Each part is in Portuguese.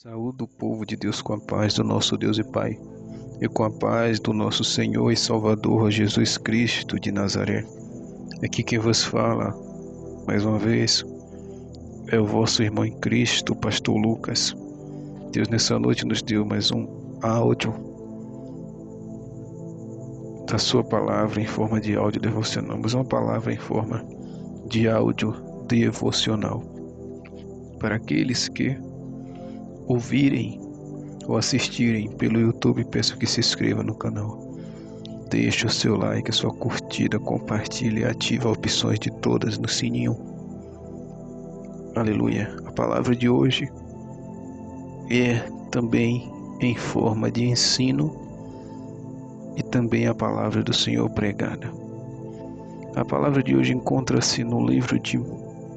Saúde o povo de Deus com a paz do nosso Deus e Pai, e com a paz do nosso Senhor e Salvador Jesus Cristo de Nazaré. Aqui quem vos fala, mais uma vez, é o vosso irmão em Cristo, Pastor Lucas. Deus nessa noite nos deu mais um áudio da sua palavra em forma de áudio devocional, mas uma palavra em forma de áudio devocional. Para aqueles que ouvirem ou assistirem pelo YouTube, peço que se inscreva no canal. Deixe o seu like, a sua curtida, compartilhe e ative as opções de todas no sininho. Aleluia. A palavra de hoje é também em forma de ensino e também a palavra do Senhor pregada. A palavra de hoje encontra-se no livro de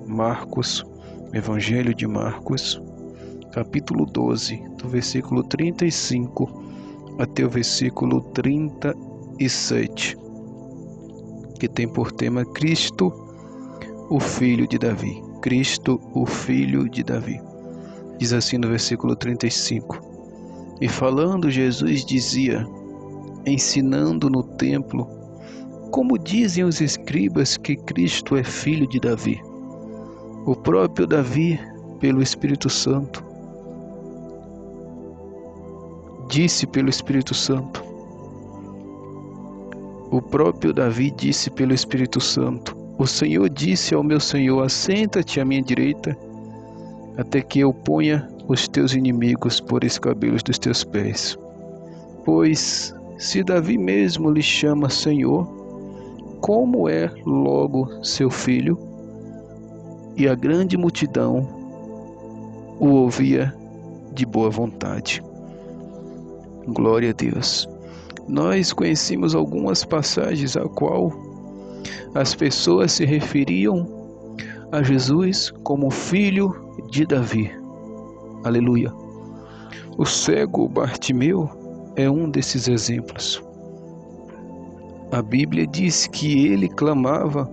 Marcos, Evangelho de Marcos, capítulo 12, do versículo 35 até o versículo 37, que tem por tema Cristo, o Filho de Davi. Cristo, o Filho de Davi. Diz assim no versículo 35: E falando Jesus dizia, ensinando no templo, como dizem os escribas que Cristo é filho de Davi. O próprio Davi, pelo Espírito Santo, disse pelo Espírito Santo. O próprio Davi disse pelo Espírito Santo: O Senhor disse ao meu Senhor, assenta-te à minha direita, até que eu ponha os teus inimigos por escabelos dos teus pés. Pois, se Davi mesmo lhe chama Senhor, como é logo seu filho? E a grande multidão o ouvia de boa vontade. Glória a Deus. Nós conhecemos algumas passagens a qual as pessoas se referiam a Jesus como filho de Davi. Aleluia. O cego Bartimeu é um desses exemplos. A Bíblia diz que ele clamava,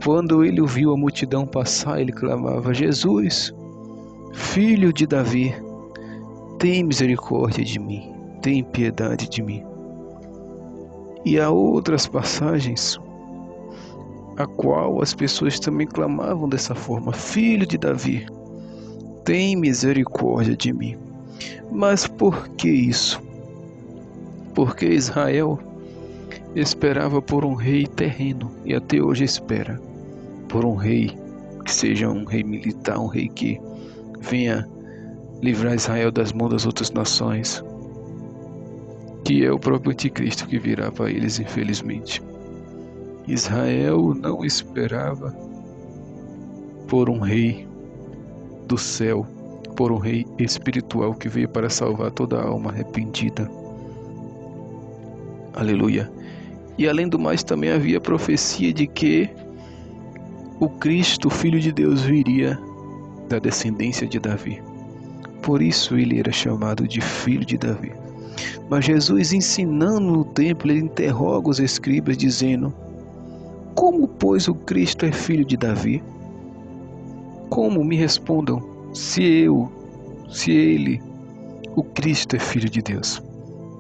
quando ele ouviu a multidão passar, ele clamava: Jesus, filho de Davi, tem misericórdia de mim. Tem piedade de mim. E há outras passagens a qual as pessoas também clamavam dessa forma: Filho de Davi, tem misericórdia de mim. Mas por que isso? Porque Israel esperava por um rei terreno, e até hoje espera por um rei que seja um rei militar, um rei que venha livrar Israel das mãos das outras nações, que é o próprio anticristo que virá para eles, infelizmente. Israel não esperava por um rei do céu, por um rei espiritual que veio para salvar toda a alma arrependida. Aleluia. E além do mais, também havia profecia de que o Cristo, Filho de Deus, viria da descendência de Davi. Por isso ele era chamado de Filho de Davi. Mas Jesus, ensinando no templo, ele interroga os escribas, dizendo: Como, pois, o Cristo é filho de Davi? Como? Me respondam, se ele, o Cristo é filho de Deus.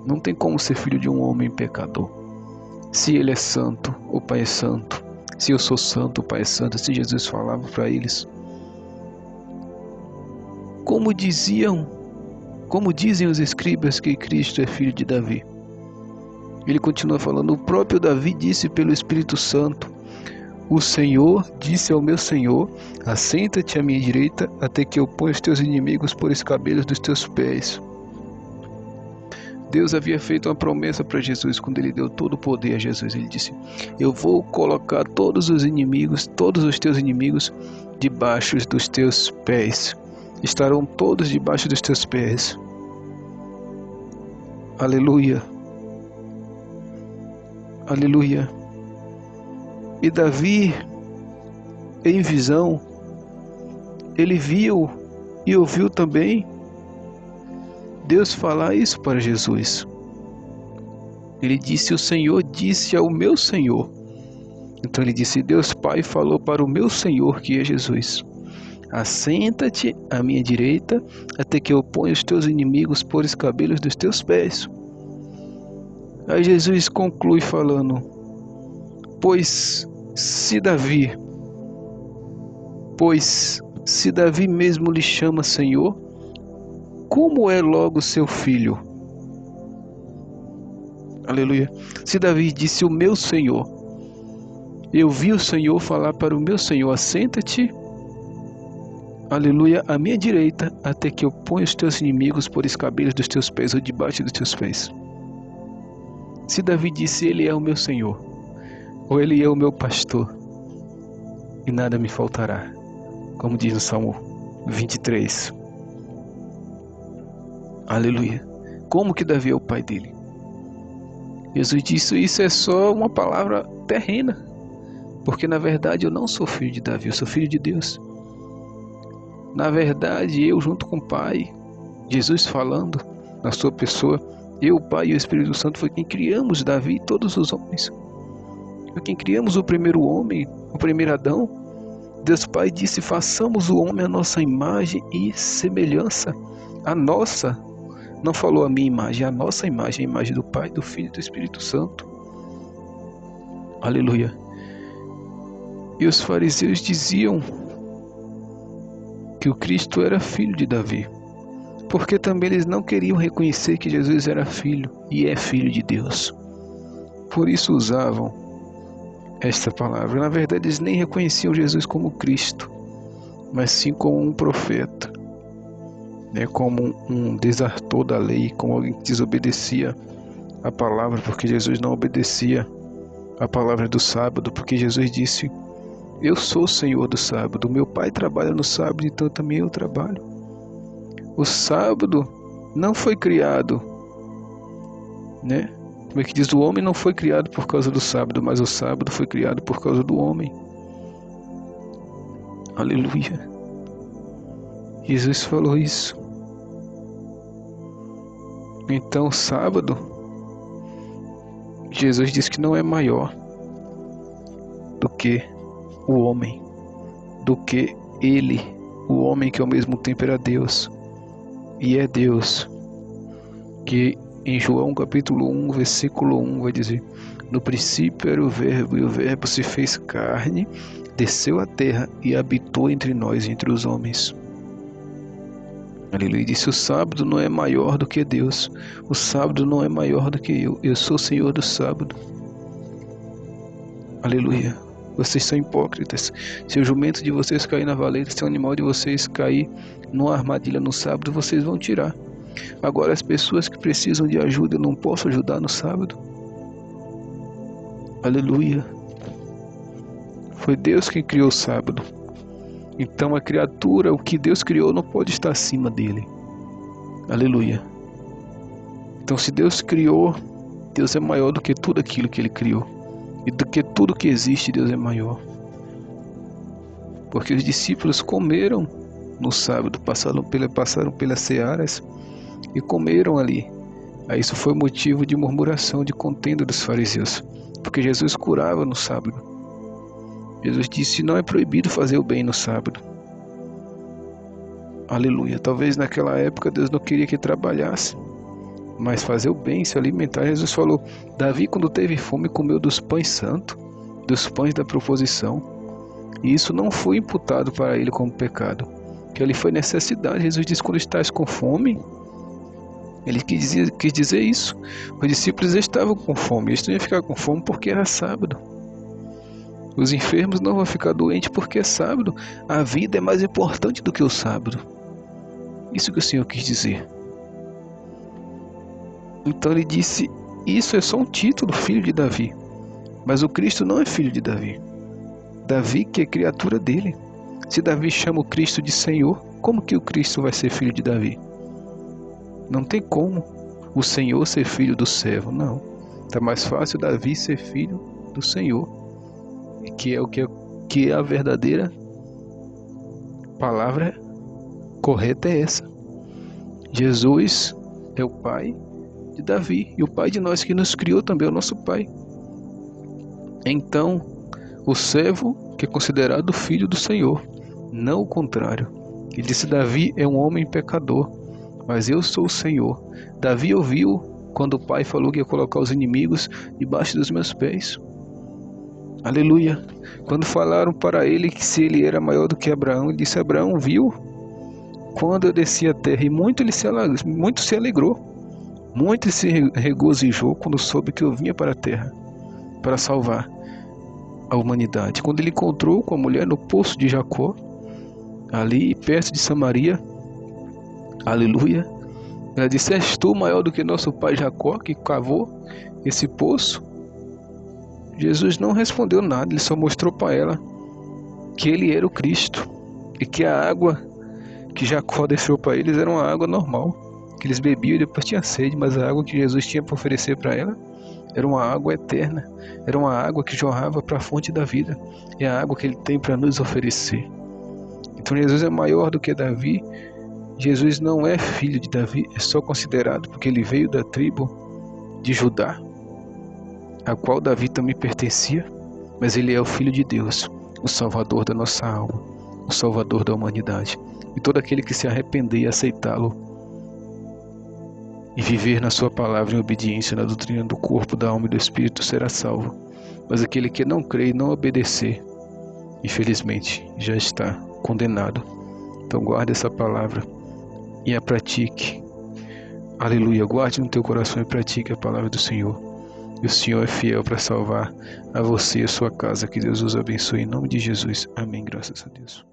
Não tem como ser filho de um homem pecador. Se ele é santo, o Pai é santo. Se eu sou santo, o Pai é santo. Se Jesus falava para eles. Como dizem os escribas que Cristo é filho de Davi? Ele continua falando: O próprio Davi disse pelo Espírito Santo: O Senhor disse ao meu Senhor, assenta-te à minha direita, até que eu ponha os teus inimigos por escabelos dos teus pés. Deus havia feito uma promessa para Jesus quando ele deu todo o poder a Jesus. Ele disse: Eu vou colocar todos os teus inimigos debaixo dos teus pés. Estarão todos debaixo dos teus pés. Aleluia. Aleluia. E Davi, em visão, ele viu e ouviu também Deus falar isso para Jesus. Ele disse: O Senhor disse ao meu Senhor. Então ele disse: Deus Pai falou para o meu Senhor, que é Jesus: Assenta-te à minha direita, até que eu ponha os teus inimigos por escabelos dos teus pés. Aí Jesus conclui falando: Pois se Davi mesmo lhe chama Senhor, como é logo seu filho? Aleluia. Se Davi disse o meu Senhor, eu vi o Senhor falar para o meu Senhor: assenta-te, aleluia, à minha direita, até que eu ponha os teus inimigos por escabelos dos teus pés ou debaixo dos teus pés. Se Davi disse: Ele é o meu Senhor, ou Ele é o meu pastor, e nada me faltará, como diz no Salmo 23. Aleluia. Como que Davi é o pai dele? Jesus disse: isso é só uma palavra terrena, porque na verdade eu não sou filho de Davi, eu sou filho de Deus. Na verdade, eu junto com o Pai, Jesus falando na sua pessoa, eu, o Pai e o Espírito Santo foi quem criamos Davi e todos os homens. Foi quem criamos o primeiro homem, o primeiro Adão. Deus Pai disse: façamos o homem à nossa imagem e semelhança. A nossa, não falou a minha imagem, a nossa imagem, a imagem do Pai, do Filho e do Espírito Santo. Aleluia. E os fariseus diziam que o Cristo era filho de Davi, porque também eles não queriam reconhecer que Jesus era filho e é filho de Deus. Por isso usavam esta palavra. Na verdade, eles nem reconheciam Jesus como Cristo, mas sim como um profeta, como um desertor da lei, como alguém que desobedecia a palavra, porque Jesus não obedecia a palavra do sábado, porque Jesus disse: eu sou o Senhor do sábado, meu Pai trabalha no sábado, então também eu trabalho. O sábado não foi criado, como é que diz? O homem não foi criado por causa do sábado, mas o sábado foi criado por causa do homem. Aleluia. Jesus falou isso. Então o sábado, Jesus disse que não é maior do que o homem, do que ele, o homem que ao mesmo tempo era Deus e é Deus, que em João capítulo 1, versículo 1 vai dizer: no princípio era o verbo, e o verbo se fez carne, desceu à terra e habitou entre nós, entre os homens. Aleluia. Disse: o sábado não é maior do que Deus, o sábado não é maior do que eu sou o Senhor do sábado. Aleluia. Vocês são hipócritas. Se o jumento de vocês cair na valeta, se o animal de vocês cair numa armadilha no sábado, vocês vão tirar. Agora as pessoas que precisam de ajuda, eu não posso ajudar no sábado? Aleluia. Foi Deus quem criou o sábado. Então a criatura, o que Deus criou, não pode estar acima dele. Aleluia. Então se Deus criou, Deus é maior do que tudo aquilo que ele criou. E do que tudo que existe, Deus é maior. Porque os discípulos comeram no sábado, passaram pelas searas e comeram ali. Aí isso foi motivo de murmuração, de contenda dos fariseus, porque Jesus curava no sábado. Jesus disse: não é proibido fazer o bem no sábado. Aleluia. Talvez naquela época Deus não queria que trabalhasse, mas fazer o bem, se alimentar. Jesus falou: Davi, quando teve fome, comeu dos pães santos, dos pães da proposição, e isso não foi imputado para ele como pecado, que ali foi necessidade. Jesus disse: quando estás com fome, ele quis dizer isso. Os discípulos estavam com fome, eles não iam ficar com fome porque era sábado. Os enfermos não vão ficar doentes porque é sábado. A vida é mais importante do que o sábado. Isso que o Senhor quis dizer. Então ele disse: isso é só um título, filho de Davi. Mas o Cristo não é filho de Davi. Davi que é criatura dele. Se Davi chama o Cristo de Senhor, como que o Cristo vai ser filho de Davi? Não tem como o Senhor ser filho do servo, não. Está mais fácil Davi ser filho do Senhor, que é a verdadeira palavra correta é essa. Jesus é o pai de Davi e o pai de nós, que nos criou também, é o nosso pai. Então, o servo que é considerado filho do Senhor, não o contrário. Ele disse: Davi é um homem pecador, mas eu sou o Senhor. Davi ouviu quando o pai falou que ia colocar os inimigos debaixo dos meus pés. Aleluia. Quando falaram para ele que se ele era maior do que Abraão, ele disse: Abraão viu quando eu desci a terra, e muito se alegrou, muito se regozijou quando soube que eu vinha para a terra para salvar a humanidade. Quando ele encontrou com a mulher no poço de Jacó, ali perto de Samaria, aleluia, ela disse: És tu maior do que nosso pai Jacó, que cavou esse poço? Jesus não respondeu nada, ele só mostrou para ela que ele era o Cristo e que a água que Jacó deixou para eles era uma água normal, que eles bebiam e depois tinha sede, mas a água que Jesus tinha para oferecer para ela era uma água eterna, era uma água que jorrava para a fonte da vida, é a água que ele tem para nos oferecer. Então Jesus é maior do que Davi. Jesus não é filho de Davi, é só considerado porque ele veio da tribo de Judá, a qual Davi também pertencia, mas ele é o Filho de Deus, o Salvador da nossa alma, o Salvador da humanidade. E todo aquele que se arrepender e aceitá-lo e viver na sua palavra em obediência na doutrina do corpo, da alma e do espírito será salvo. Mas aquele que não crê e não obedecer, infelizmente, já está condenado. Então guarde essa palavra e a pratique. Aleluia, guarde no teu coração e pratique a palavra do Senhor. E o Senhor é fiel para salvar a você e a sua casa. Que Deus os abençoe em nome de Jesus. Amém, graças a Deus.